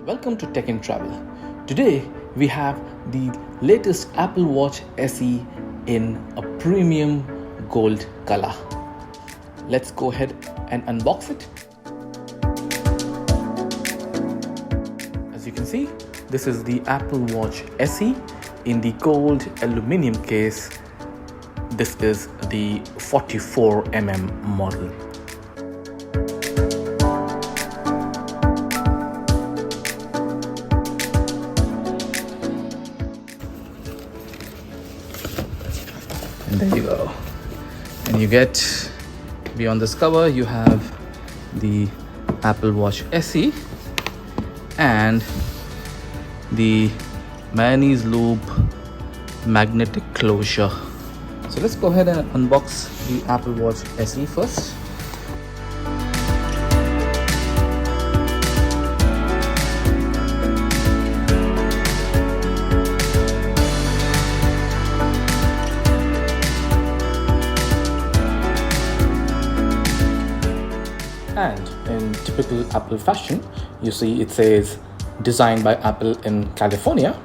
Welcome to Tech and Travel. Today we have the latest Apple Watch SE in a premium gold color. Let's go ahead and unbox it. As you can see, this is the Apple Watch SE in the gold aluminum case. This is the 44mm model. And there you go. And you get, beyond this cover, you have the Apple Watch SE and the Milanese Loop magnetic closure. So let's go ahead and unbox the Apple Watch SE first. And in typical Apple fashion, you see it says designed by Apple in California.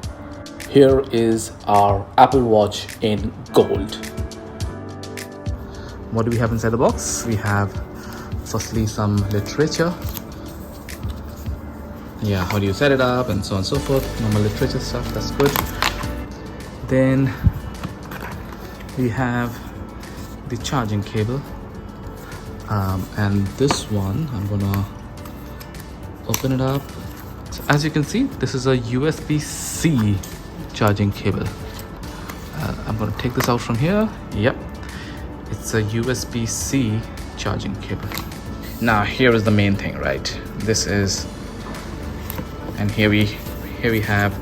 Here is our Apple Watch in gold. What do we have inside the box? We have firstly some literature. Yeah, how do you set it up and so on and so forth. Normal literature stuff, that's good. Then we have the charging cable. And this one, I'm gonna open it up. So as you can see, this is a USB-C charging cable. I'm gonna take this out from here. Yep, it's a USB-C charging cable. Now here is the main thing, right? This is, and here we have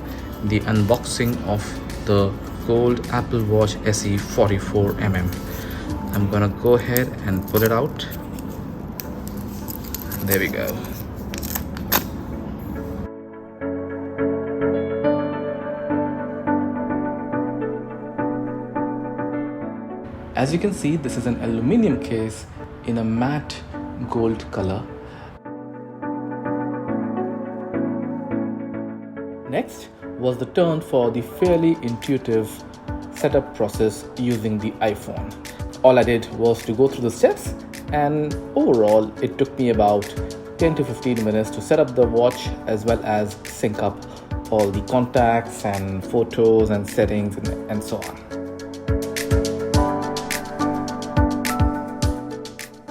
the unboxing of the gold Apple Watch SE 44mm. I'm gonna go ahead and pull it out. There we go. As you can see, this is an aluminum case in a matte gold color. Next was the turn for the fairly intuitive setup process using the iPhone. All I did was to go through the steps, and overall it took me about 10 to 15 minutes to set up the watch as well as sync up all the contacts and photos and settings and so on.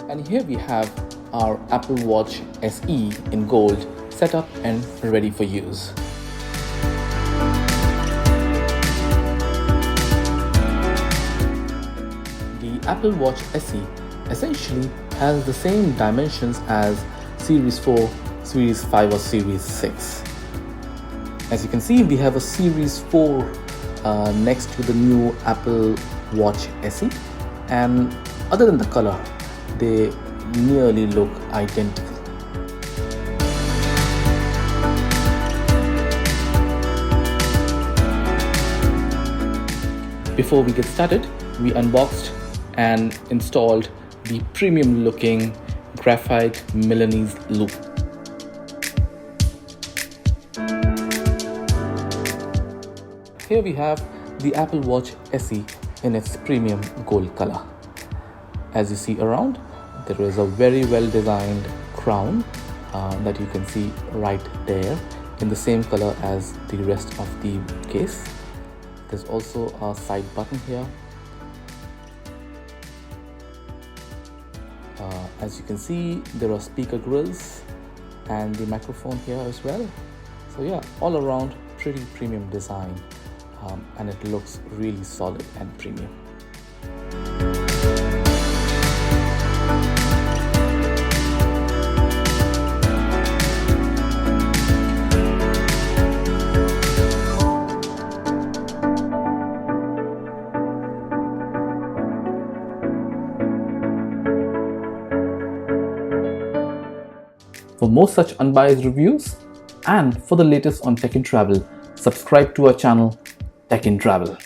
And here we have our Apple Watch SE in gold set up and ready for use. The Apple Watch SE essentially has the same dimensions as Series 4, Series 5 or Series 6. As you can see, we have a Series 4 next to the new Apple Watch SE, and other than the color, they nearly look identical. Before we get started, we unboxed and installed the premium looking Graphite Milanese Loop. Here we have the Apple Watch SE in its premium gold color. As you see around, there is a very well designed crown that you can see right there in the same color as the rest of the case. There's also a side button here. As you can see, there are speaker grills and the microphone here as well. So yeah, all around pretty premium design, and it looks really solid and premium. For more such unbiased reviews and for the latest on Tech and Travel, subscribe to our channel Tech and Travel.